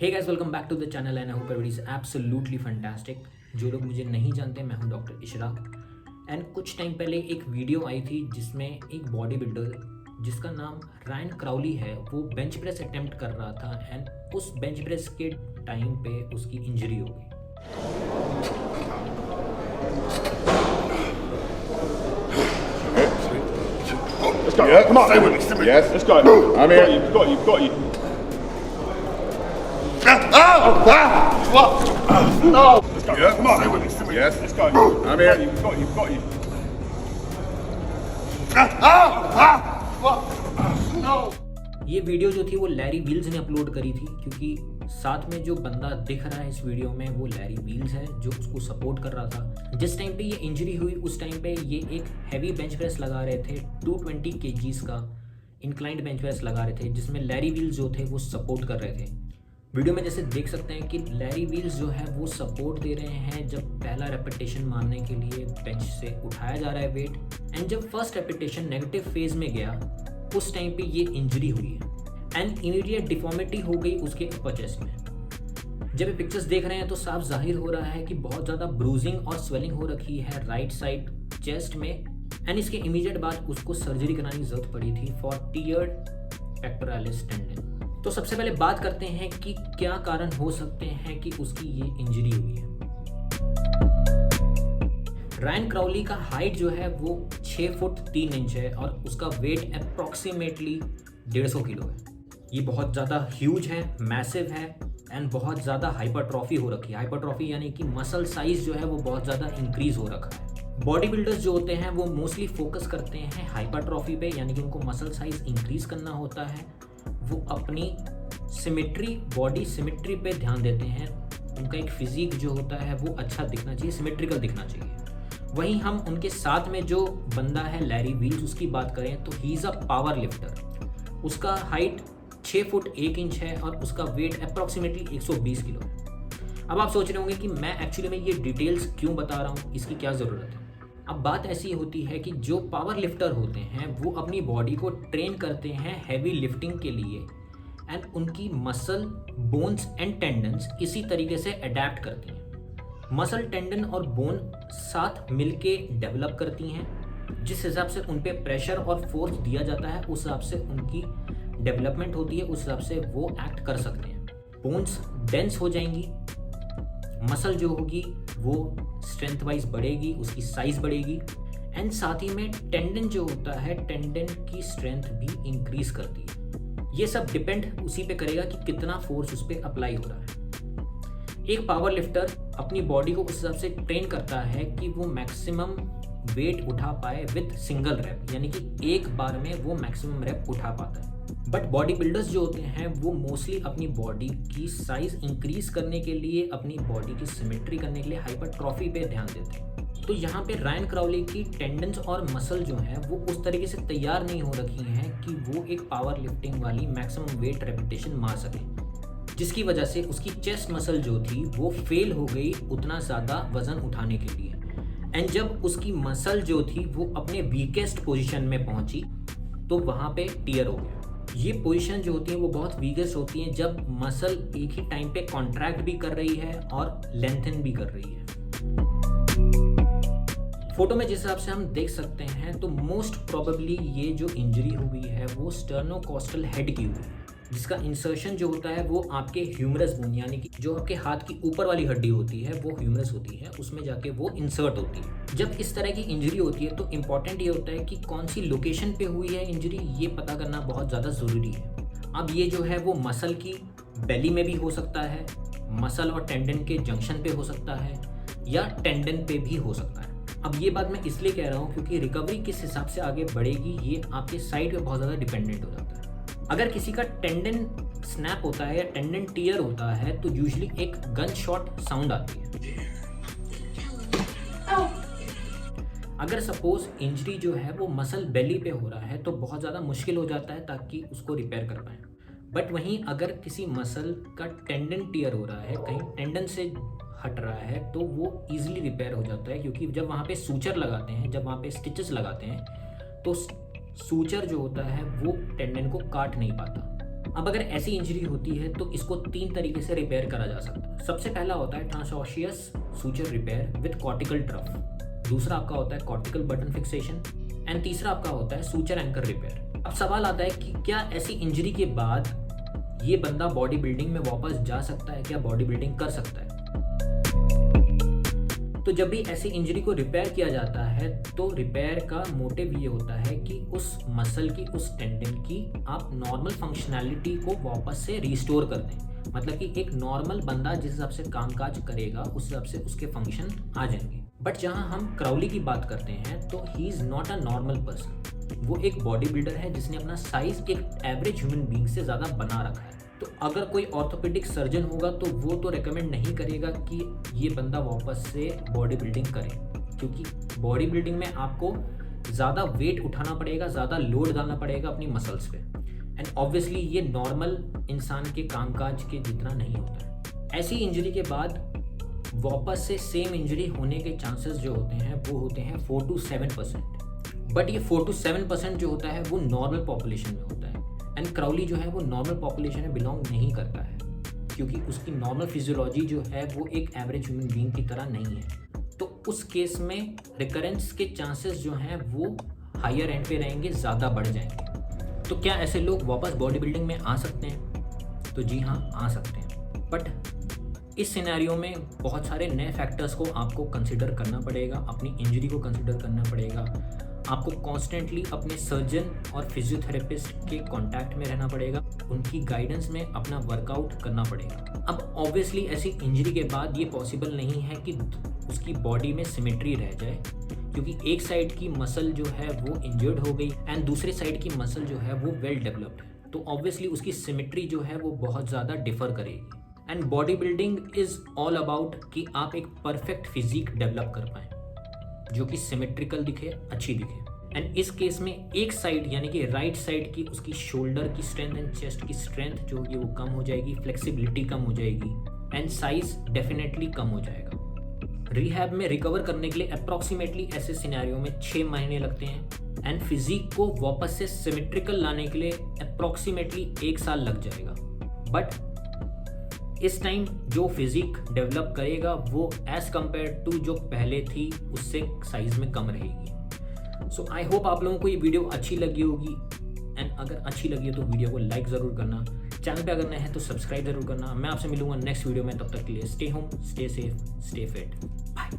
Hey guys, welcome back to the channel and I hope everybody is absolutely fantastic. जो लोग मुझे नहीं जानते, मैं हूं डॉक्टर इशराक एंड कुछ टाइम पहले एक वीडियो आई थी जिसमें एक बॉडी बिल्डर जिसका नाम रायन क्राउली है, वो बेंच प्रेस अटेम्प्ट कर रहा था एंड उस बेंच प्रेस के टाइम पे उसकी इंजरी हो गई। Let's go. Yeah. Come on. Stay with me. Stay with me. Yes. Let's go. I'm here. You've got you. What? No. Let's go. Yeah. Come on. Stay with me. Stay with me. Yes. Let's go. I'm here. You've got you. No. ये video जो थी वो Larry wheels ने upload करी थी, क्योंकि साथ में जो बंदा दिख रहा है इस वीडियो में वो लैरी व्हील्स है जो उसको सपोर्ट कर रहा था। जिस टाइम पे ये इंजरी हुई उस टाइम पे ये एक हैवी बेंच प्रेस लगा रहे थे, 220 kgs का इंक्लाइंड बेंच प्रेस लगा रहे थे, जिसमें लैरी व्हील्स जो थे वो सपोर्ट कर रहे थे। वीडियो में जैसे देख सकते हैं कि लैरी व्हील्स जो है वो सपोर्ट दे रहे हैं जब पहला रेपिटेशन मारने के लिए बेंच से उठाया जा रहा है वेट, एंड जब फर्स्ट रेपिटेशन नेगेटिव फेज में गया उस टाइम पे ये इंजरी हुई है एंड इमीडिएट डिफॉर्मिटी हो गई उसके अपर चेस्ट में। जब ये पिक्चर्स देख रहे हैं तो साफ जाहिर हो रहा है कि बहुत ज़्यादा ब्रूजिंग और स्वेलिंग हो रखी है राइट साइड चेस्ट में, एंड इसके इमीडिएट बाद उसको सर्जरी कराने की जरूरत पड़ी थी फॉर टियर्ड पेक्टोरालिस टेंडन। तो सबसे पहले बात करते हैं कि क्या कारण हो सकते हैं कि उसकी ये इंजरी हुई है। रायन क्राउली का हाइट जो है वो 6 फुट 3 इंच है और उसका वेट अप्रॉक्सीमेटली 150 किलो है। ये बहुत ज़्यादा ह्यूज है, मैसिव है एंड बहुत ज़्यादा हाइपरट्रॉफी हो रखी है। हाइपरट्रॉफी यानी कि मसल साइज जो है वो बहुत ज़्यादा इंक्रीज हो रखा है। बॉडी बिल्डर्स जो होते हैं वो मोस्टली फोकस करते हैं हाइपरट्रॉफी पे, यानी कि उनको मसल साइज इंक्रीज करना होता है। वो अपनी सिमेट्री, बॉडी सिमेट्री पे ध्यान देते हैं। उनका एक फिजिक जो होता है वो अच्छा दिखना चाहिए, सिमेट्रिकल दिखना चाहिए। वहीं हम उनके साथ में जो बंदा है लैरी व्हील्स, उसकी बात करें तो he is a power lifter. उसका हाइट 6 फुट 1 इंच है और उसका वेट अप्रॉक्सीमेटली 120 किलो है। अब आप सोच रहे होंगे कि मैं एक्चुअली में ये डिटेल्स क्यों बता रहा हूँ, इसकी क्या ज़रूरत है। अब बात ऐसी होती है कि जो पावर लिफ्टर होते हैं वो अपनी बॉडी को ट्रेन करते हैं हैवी लिफ्टिंग के लिए एंड उनकी मसल, बोन्स एंड टेंडन्स इसी तरीके से अडेप्ट करती हैं। मसल, टेंडन और बोन साथ मिलके डेवलप करती हैं। जिस हिसाब से उन पे प्रेशर और फोर्स दिया जाता है उस हिसाब से उनकी डेवलपमेंट होती है, उस हिसाब से वो एक्ट कर सकते हैं। बोन्स डेंस हो जाएंगी, मसल जो होगी वो स्ट्रेंथ वाइज बढ़ेगी, उसकी साइज बढ़ेगी एंड साथ ही में टेंडन जो होता है, टेंडन की स्ट्रेंथ भी इंक्रीज करती है। ये सब डिपेंड उसी पे करेगा कि कितना फोर्स उस पर अप्लाई हो रहा है। एक पावर लिफ्टर अपनी बॉडी को उस हिसाब से ट्रेन करता है कि वो मैक्सिमम वेट उठा पाए विथ सिंगल रैप, यानी कि एक बार में वो मैक्सिमम रैप उठा पाता है। बट बॉडी बिल्डर्स जो होते हैं वो मोस्टली अपनी बॉडी की साइज इंक्रीज करने के लिए, अपनी बॉडी की सिमेट्री करने के लिए हाइपरट्रॉफी पे ध्यान देते हैं। तो यहाँ पे रायन क्राउली की टेंडन्स और मसल जो है वो उस तरीके से तैयार नहीं हो रखी हैं कि वो एक पावर लिफ्टिंग वाली मैक्सिमम वेट रेपिटेशन मार सके, जिसकी वजह से उसकी चेस्ट मसल जो थी वो फेल हो गई उतना ज़्यादा वजन उठाने के लिए। एंड जब उसकी मसल जो थी वो अपने वीकेस्ट पोजीशन में पहुंची तो वहाँ पे टियर हो गया। ये पोजीशन जो होती है वो बहुत वीकेस्ट होती है जब मसल एक ही टाइम पे कॉन्ट्रैक्ट भी कर रही है और लेंथन भी कर रही है। फोटो में जिस हिसाब से हम देख सकते हैं तो मोस्ट प्रोबेबली ये जो इंजरी हुई है वो स्टर्नोकॉस्टल हेड की हुई है, जिसका इंसर्शन जो होता है वो आपके ह्यूमरस बोन, यानी कि जो आपके हाथ की ऊपर वाली हड्डी होती है वो ह्यूमरस होती है, उसमें जाके वो इंसर्ट होती है। जब इस तरह की इंजरी होती है तो इम्पॉर्टेंट ये होता है कि कौन सी लोकेशन पे हुई है इंजरी, ये पता करना बहुत ज़्यादा ज़रूरी है। अब ये जो है वो मसल की बेली में भी हो सकता है, मसल और टेंडन के जंक्शन पे हो सकता है, या टेंडन पे भी हो सकता है। अब ये बात मैं इसलिए कह रहा हूँ क्योंकि रिकवरी किस हिसाब से आगे बढ़ेगी ये आपके साइड पे बहुत ज़्यादा डिपेंडेंट हो जाता है। अगर किसी का टेंडन स्नैप होता है या टेंडन टियर होता है तो यूजुअली एक गन शॉट साउंड आती है। अगर सपोज इंजरी जो है वो मसल बेली पे हो रहा है तो बहुत ज़्यादा मुश्किल हो जाता है ताकि उसको रिपेयर कर पाएँ। बट वहीं अगर किसी मसल का टेंडन टियर हो रहा है, कहीं टेंडन से हट रहा है, तो वो ईजिली रिपेयर हो जाता है, क्योंकि जब वहाँ पे सूचर लगाते हैं, जब वहाँ पे स्टिचेस लगाते हैं तो सूचर जो होता है वो टेंडन को काट नहीं पाता। अब अगर ऐसी इंजरी होती है तो इसको 3 तरीके से रिपेयर करा जा सकता है। सबसे पहला होता है transosseous suture repair with cortical trough, दूसरा आपका होता है कॉर्टिकल बटन फिक्सेशन एंड तीसरा आपका होता है सूचर एंकर रिपेयर। अब सवाल आता है कि क्या ऐसी इंजरी के बाद ये बंदा बॉडी बिल्डिंग में वापस जा सकता है, क्या बॉडी बिल्डिंग कर सकता है? तो जब भी ऐसी इंजरी को रिपेयर किया जाता है तो रिपेयर का मोटिव ये होता है कि उस मसल की, उस टेंडन की आप नॉर्मल फंक्शनैलिटी को वापस से रिस्टोर कर दें। मतलब कि एक नॉर्मल बंदा जिस हिसाब से कामकाज करेगा उस हिसाब से उसके फंक्शन आ जाएंगे। बट जहाँ हम क्राउली की बात करते हैं तो he is not a normal person. वो एक बॉडी बिल्डर है जिसने अपना साइज एक एवरेज ह्यूमन बीइंग से ज़्यादा बना रखा है। तो अगर कोई ऑर्थोपेडिक सर्जन होगा तो वो तो रेकमेंड नहीं करेगा कि ये बंदा वापस से बॉडी बिल्डिंग करे, क्योंकि बॉडी बिल्डिंग में आपको ज़्यादा वेट उठाना पड़ेगा, ज़्यादा लोड डालना पड़ेगा अपनी मसल्स पे, एंड ऑब्वियसली ये नॉर्मल इंसान के कामकाज के जितना नहीं होता है। ऐसी इंजरी के बाद वापस से सेम इंजरी होने के चांसेस जो होते हैं वो होते हैं 4 to 7%। बट ये 4 to 7% जो होता है वो नॉर्मल पॉपुलेशन में होता है, एंड क्राउली जो है वो नॉर्मल पॉपुलेशन में बिलोंग नहीं करता है, क्योंकि उसकी नॉर्मल फिजियोलॉजी जो है वो एक एवरेज ह्यूमन बीइंग की तरह नहीं है। तो उस केस में रिकरेंस के चांसेस जो हैं वो हायर एंड पे रहेंगे, ज़्यादा बढ़ जाएंगे। तो क्या ऐसे लोग वापस बॉडी बिल्डिंग में आ सकते हैं? तो जी हाँ, आ सकते हैं। बट इस सिनेरियो में बहुत सारे नए फैक्टर्स को आपको कंसिडर करना पड़ेगा, अपनी इंजरी को कंसिडर करना पड़ेगा, आपको कॉन्स्टेंटली अपने सर्जन और फिजियोथेरेपिस्ट के कांटेक्ट में रहना पड़ेगा, उनकी गाइडेंस में अपना वर्कआउट करना पड़ेगा। अब ऑब्वियसली ऐसी इंजरी के बाद ये पॉसिबल नहीं है कि उसकी बॉडी में सिमेट्री रह जाए, क्योंकि एक साइड की मसल जो है वो इंजर्ड हो गई एंड दूसरे साइड की मसल जो है वो वेल डेवलप्ड है, तो ऑब्वियसली उसकी सिमेट्री जो है वो बहुत ज़्यादा डिफर करेगी। And body building is all about कि आप एक परफेक्ट फिजिक डेवलप कर पाएँ जो कि सिमेट्रिकल दिखे, अच्छी दिखे। एंड इस केस में एक साइड यानी कि राइट साइड की उसकी शोल्डर की स्ट्रेंथ एंड चेस्ट की स्ट्रेंथ जो होगी वो कम हो जाएगी, फ्लेक्सिबिलिटी कम हो जाएगी एंड साइज डेफिनेटली कम हो जाएगा। रिहैब में रिकवर करने के लिए अप्रॉक्सीमेटली ऐसे सिनेरियो में 6 महीने लगते हैं एंड फिजिक को वापस से सिमेट्रिकल लाने के लिए अप्रॉक्सीमेटली 1 साल लग जाएगा। बट इस टाइम जो फिजिक डेवलप करेगा वो एज कम्पेयर टू जो पहले थी उससे साइज में कम रहेगी। सो आई होप आप लोगों को ये वीडियो अच्छी लगी होगी, एंड अगर अच्छी लगी है तो वीडियो को लाइक ज़रूर करना, चैनल पे अगर नए हैं तो सब्सक्राइब ज़रूर करना। मैं आपसे मिलूंगा नेक्स्ट वीडियो में, तब तक के लिए stay home, stay safe, stay fit, bye.